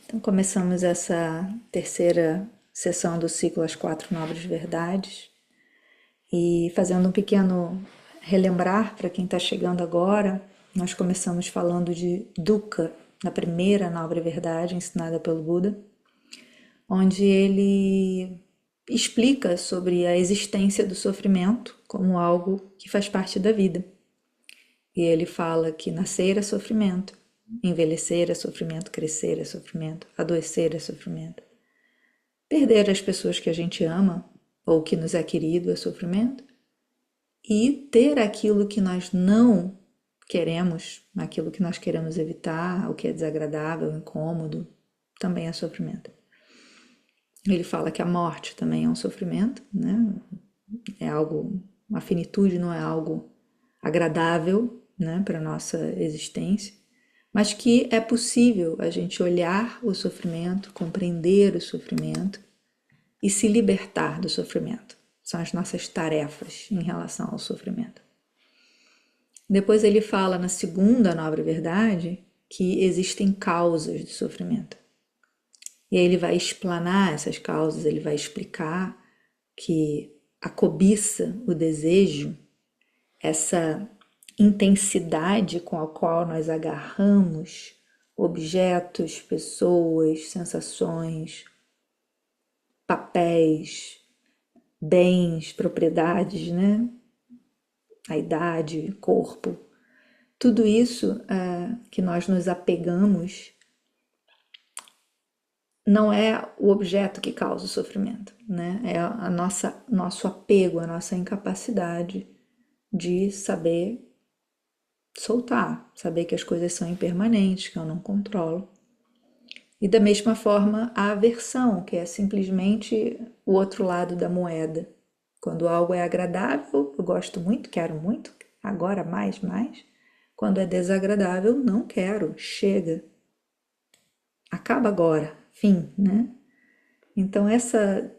Então, começamos essa terceira sessão do ciclo As Quatro Nobres Verdades e fazendo um pequeno relembrar para quem está chegando agora, nós começamos falando de Dukkha, na primeira nobre verdade ensinada pelo Buda, onde ele explica sobre a existência do sofrimento como algo que faz parte da vida. E ele fala que nascer é sofrimento, envelhecer é sofrimento, crescer é sofrimento, adoecer é sofrimento. Perder as pessoas que a gente ama ou que nos é querido é sofrimento. E ter aquilo que nós não queremos, aquilo que nós queremos evitar, o que é desagradável, incômodo, também é sofrimento. Ele fala que a morte também é um sofrimento, né? É algo, a finitude não é algo agradável, né, para a nossa existência, mas que é possível a gente olhar o sofrimento, compreender o sofrimento e se libertar do sofrimento. São as nossas tarefas em relação ao sofrimento. Depois ele fala na segunda nobre verdade que existem causas de sofrimento. E aí ele vai explanar essas causas, ele vai explicar que a cobiça, o desejo, essa intensidade com a qual nós agarramos objetos, pessoas, sensações, papéis, bens, propriedades, né? A idade, corpo, tudo isso que nós nos apegamos não é o objeto que causa o sofrimento, né? É a nosso apego, a nossa incapacidade de saber soltar, saber que as coisas são impermanentes, que eu não controlo. E da mesma forma, a aversão, que é simplesmente o outro lado da moeda. Quando algo é agradável, eu gosto muito, quero muito, agora mais, mais. Quando é desagradável, não quero, chega. Acaba agora, fim, né? Então, essa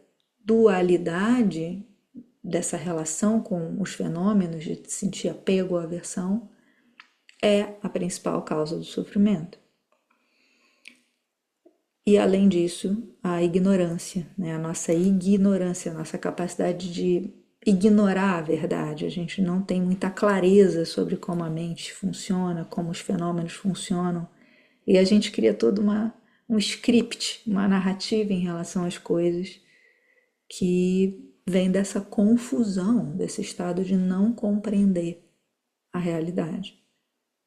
dualidade dessa relação com os fenômenos de sentir apego ou aversão é a principal causa do sofrimento. E além disso, a ignorância, né? A nossa ignorância, a nossa capacidade de ignorar a verdade. A gente não tem muita clareza sobre como a mente funciona, como os fenômenos funcionam. E a gente cria todo um script, uma narrativa em relação às coisas que vem dessa confusão, desse estado de não compreender a realidade.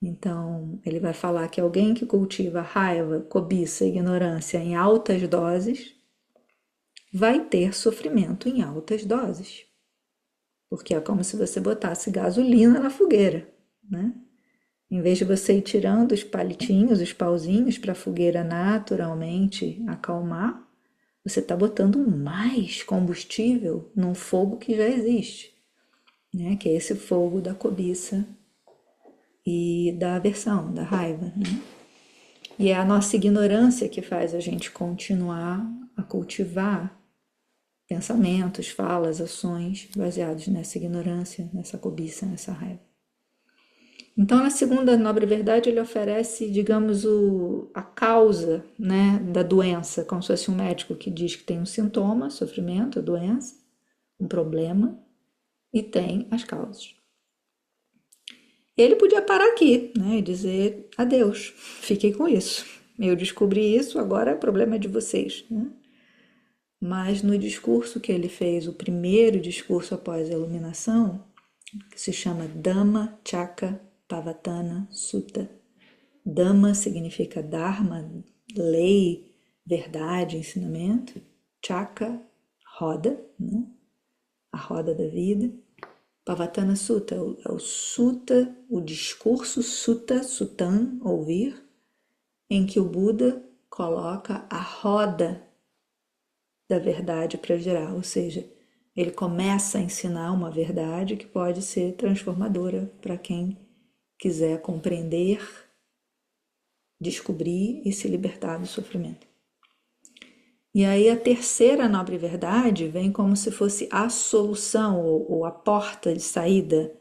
Então, ele vai falar que alguém que cultiva raiva, cobiça, ignorância em altas doses vai ter sofrimento em altas doses. Porque é como se você botasse gasolina na fogueira, né? Em vez de você ir tirando os palitinhos, os pauzinhos para a fogueira naturalmente acalmar, você está botando mais combustível num fogo que já existe, né? Que é esse fogo da cobiça e da aversão, da raiva, né? E é a nossa ignorância que faz a gente continuar a cultivar pensamentos, falas, ações baseados nessa ignorância, nessa cobiça, nessa raiva. Então, na segunda nobre verdade, ele oferece, digamos, a causa, né, da doença, como se fosse um médico que diz que tem um sintoma, sofrimento, doença, um problema, e tem as causas. Ele podia parar aqui, né, e dizer adeus, fiquei com isso. Eu descobri isso, agora é problema de vocês, né? Mas no discurso que ele fez, o primeiro discurso após a iluminação, que se chama Dhammacakkappavattana Sutta. Dhamma significa Dharma, lei, verdade, ensinamento. Chakra, roda, né? A roda da vida. Pavattana Sutta é o sutta, o discurso sutta, suttan, ouvir, em que o Buda coloca a roda da verdade para girar, ou seja, ele começa a ensinar uma verdade que pode ser transformadora para quem quiser compreender, descobrir e se libertar do sofrimento. E aí a terceira nobre verdade vem como se fosse a solução ou a porta de saída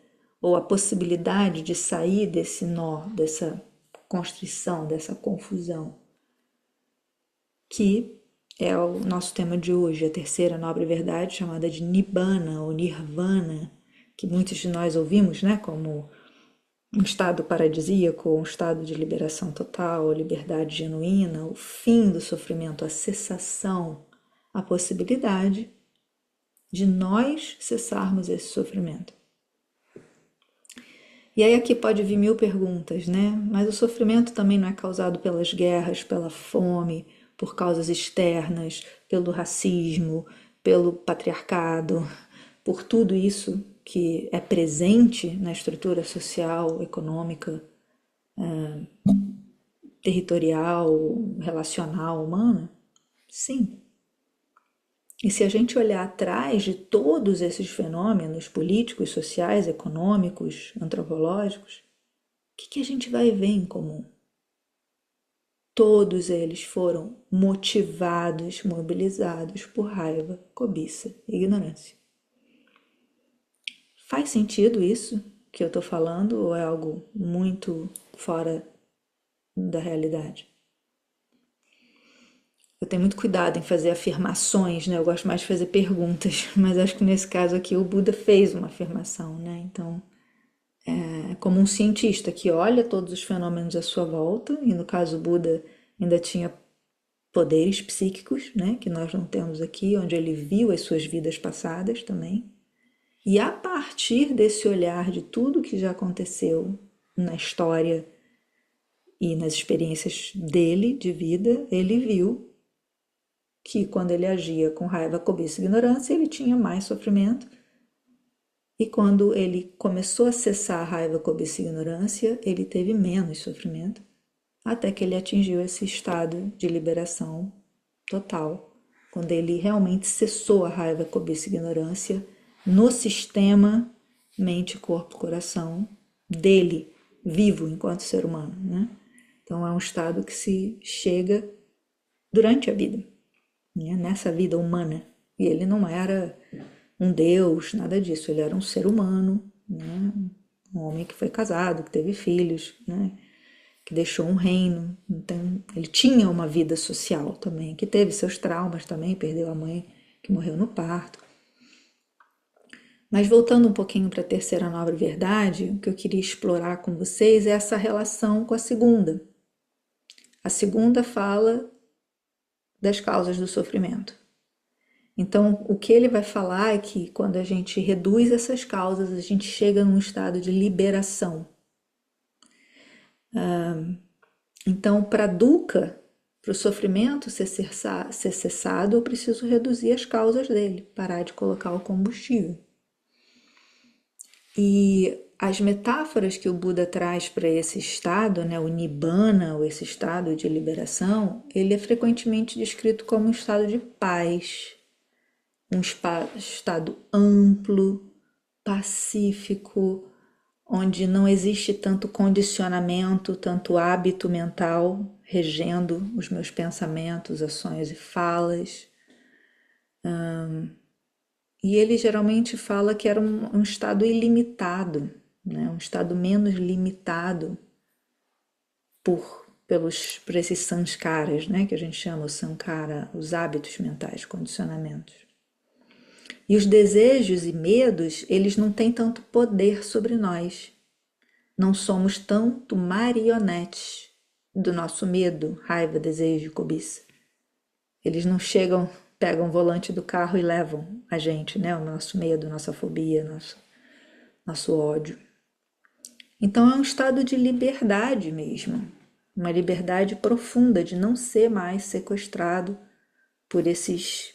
ou a possibilidade de sair desse nó, dessa constrição, dessa confusão. que é o nosso tema de hoje, a terceira nobre verdade, chamada de Nibbana ou Nirvana, que muitos de nós ouvimos, né, como um estado paradisíaco, um estado de liberação total, liberdade genuína, o fim do sofrimento, a cessação, a possibilidade de nós cessarmos esse sofrimento. E aí aqui pode vir mil perguntas, né? Mas o sofrimento também não é causado pelas guerras, pela fome, por causas externas, pelo racismo, pelo patriarcado, por tudo isso que é presente na estrutura social, econômica, territorial, relacional, humana? Sim. E se a gente olhar atrás de todos esses fenômenos políticos, sociais, econômicos, antropológicos, o que a gente vai ver em comum? Todos eles foram motivados, mobilizados por raiva, cobiça e ignorância. Faz sentido isso que eu estou falando ou é algo muito fora da realidade? Eu tenho muito cuidado em fazer afirmações, né? Eu gosto mais de fazer perguntas, mas acho que nesse caso aqui o Buda fez uma afirmação, né? Então, é como um cientista que olha todos os fenômenos à sua volta, e no caso o Buda ainda tinha poderes psíquicos, né? Que nós não temos aqui, onde ele viu as suas vidas passadas também. E a partir desse olhar de tudo que já aconteceu na história e nas experiências dele de vida, ele viu que quando ele agia com raiva, cobiça e ignorância, ele tinha mais sofrimento. E quando ele começou a cessar a raiva, cobiça e ignorância, ele teve menos sofrimento, até que ele atingiu esse estado de liberação total, quando ele realmente cessou a raiva, cobiça e ignorância no sistema mente, corpo, coração dele, vivo enquanto ser humano, né? Então é um estado que se chega durante a vida, né? Nessa vida humana. E ele não era um deus, nada disso. Ele era um ser humano, né? Um homem que foi casado, que teve filhos, né? Que deixou um reino. Então ele tinha uma vida social também, que teve seus traumas também, perdeu a mãe que morreu no parto. Mas voltando um pouquinho para a terceira nobre verdade, o que eu queria explorar com vocês é essa relação com a segunda. A segunda fala das causas do sofrimento. Então, o que ele vai falar é que quando a gente reduz essas causas, a gente chega num estado de liberação. Então, para dukkha, para o sofrimento ser cessado, eu preciso reduzir as causas dele, parar de colocar o combustível. E as metáforas que o Buda traz para esse estado, né, o Nibbana, ou esse estado de liberação, ele é frequentemente descrito como um estado de paz, um estado amplo, pacífico, onde não existe tanto condicionamento, tanto hábito mental regendo os meus pensamentos, ações e falas. E ele geralmente fala que era um estado ilimitado, né? Um estado menos limitado por esses sanskaras, né? Que a gente chama o sankara, os hábitos mentais, condicionamentos. E os desejos e medos, eles não têm tanto poder sobre nós. Não somos tanto marionetes do nosso medo, raiva, desejo e cobiça. Eles não chegam, pegam o volante do carro e levam a gente, né? O nosso medo, nossa fobia, nosso ódio. Então é um estado de liberdade mesmo. Uma liberdade profunda de não ser mais sequestrado por esses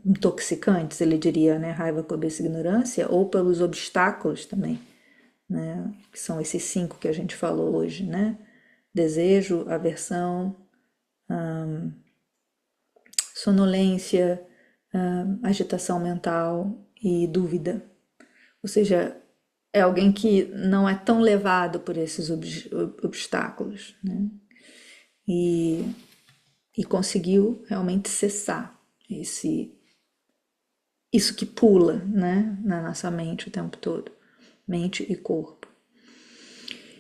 intoxicantes, ele diria, né? Raiva, cobiça e ignorância, ou pelos obstáculos também, né? Que são esses 5 que a gente falou hoje, né? Desejo, aversão, sonolência, agitação mental e dúvida. Ou seja, é alguém que não é tão levado por esses obstáculos, né? E conseguiu realmente cessar isso que pula, né, na nossa mente o tempo todo, mente e corpo.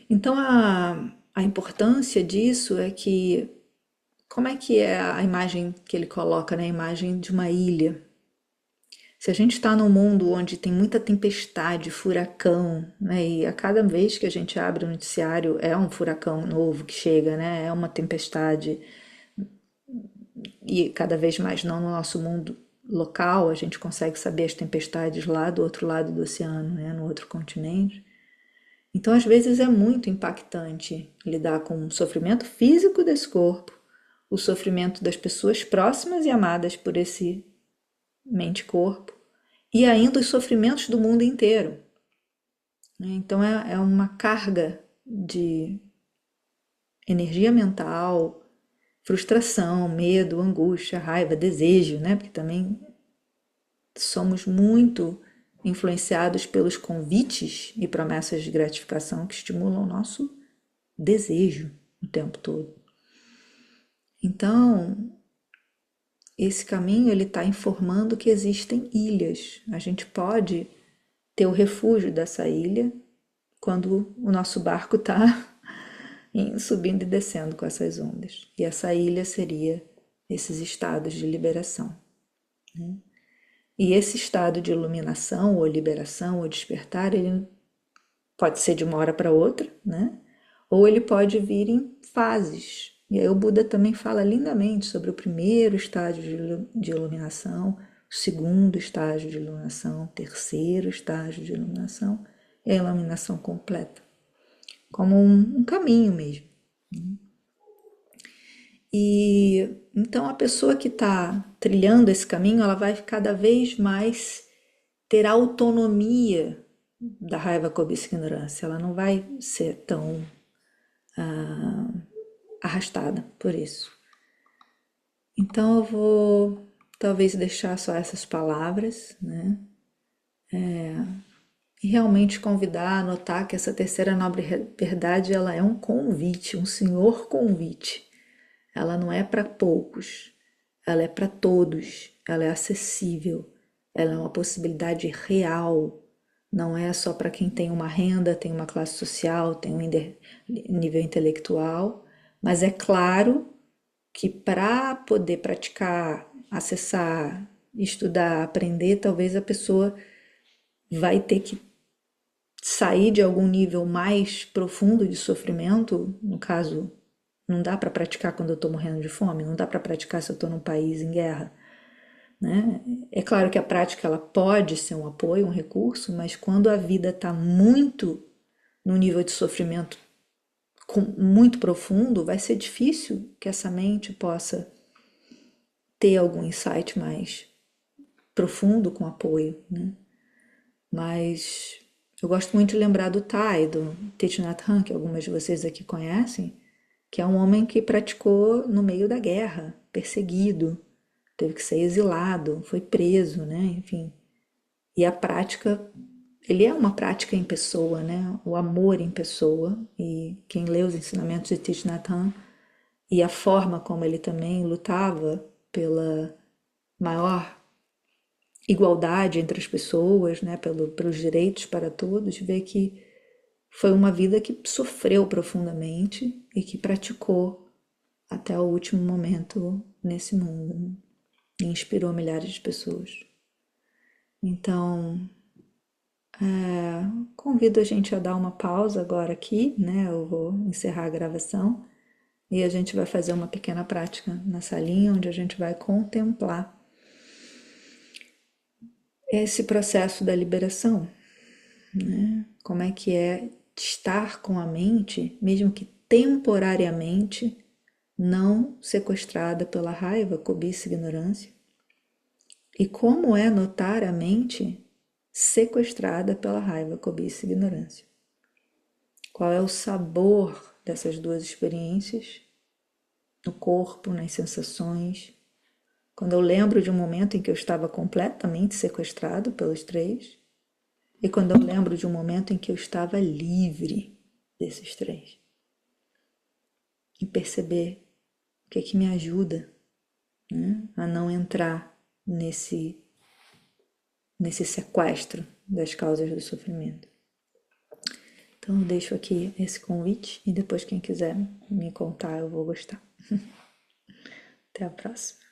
Então a importância disso é que como é que é a imagem que ele coloca, né? A imagem de uma ilha. Se a gente está num mundo onde tem muita tempestade, furacão, né? E a cada vez que a gente abre o noticiário é um furacão novo que chega, né? É uma tempestade e cada vez mais não no nosso mundo local, a gente consegue saber as tempestades lá do outro lado do oceano, né? No outro continente. Então, às vezes é muito impactante lidar com o sofrimento físico desse corpo, o sofrimento das pessoas próximas e amadas por esse mente-corpo, e ainda os sofrimentos do mundo inteiro. Então é uma carga de energia mental, frustração, medo, angústia, raiva, desejo, né? Porque também somos muito influenciados pelos convites e promessas de gratificação que estimulam o nosso desejo o tempo todo. Então, esse caminho ele está informando que existem ilhas. A gente pode ter o refúgio dessa ilha quando o nosso barco está subindo e descendo com essas ondas. E essa ilha seria esses estados de liberação, né? E esse estado de iluminação, ou liberação, ou despertar, ele pode ser de uma hora para outra, né? Ou ele pode vir em fases. E aí o Buda também fala lindamente sobre o primeiro estágio de iluminação, o segundo estágio de iluminação, o terceiro estágio de iluminação e a iluminação completa, como um caminho mesmo. E então a pessoa que está trilhando esse caminho, ela vai cada vez mais ter autonomia da raiva, cobiça e ignorância. Ela não vai ser tão arrastada por isso. Então eu vou talvez deixar só essas palavras, né? E realmente convidar a notar que essa terceira nobre verdade ela é um convite, um senhor convite. Ela não é para poucos, ela é para todos, ela é acessível, ela é uma possibilidade real. Não é só para quem tem uma renda, tem uma classe social, tem um nível intelectual, mas é claro que para poder praticar, acessar, estudar, aprender, talvez a pessoa vai ter que sair de algum nível mais profundo de sofrimento. No caso, não dá para praticar quando eu estou morrendo de fome, não dá para praticar se eu estou num país em guerra, né? É claro que a prática ela pode ser um apoio, um recurso, mas quando a vida está muito no nível de sofrimento muito profundo, vai ser difícil que essa mente possa ter algum insight mais profundo com apoio, né? Mas eu gosto muito de lembrar do Thai, do Thich Nhat Hanh, que algumas de vocês aqui conhecem, que é um homem que praticou no meio da guerra, perseguido, teve que ser exilado, foi preso, né? Enfim. E a prática, ele é uma prática em pessoa, né? O amor em pessoa. E quem lê os ensinamentos de Thich Nhat Hanh e a forma como ele também lutava pela maior igualdade entre as pessoas, né? Pelos direitos para todos, vê que foi uma vida que sofreu profundamente e que praticou até o último momento nesse mundo, né? E inspirou milhares de pessoas. Então, convido a gente a dar uma pausa agora aqui, né? Eu vou encerrar a gravação e a gente vai fazer uma pequena prática na salinha onde a gente vai contemplar esse processo da liberação, né? Como é que é estar com a mente, mesmo que temporariamente, não sequestrada pela raiva, cobiça e ignorância. E como é notar a mente sequestrada pela raiva, cobiça e ignorância. Qual é o sabor dessas duas experiências no corpo, nas sensações? Quando eu lembro de um momento em que eu estava completamente sequestrado pelos três, e quando eu lembro de um momento em que eu estava livre desses três. E perceber o que é que me ajuda, né, a não entrar nesse sequestro das causas do sofrimento. Então eu deixo aqui esse convite e depois quem quiser me contar eu vou gostar. Até a próxima.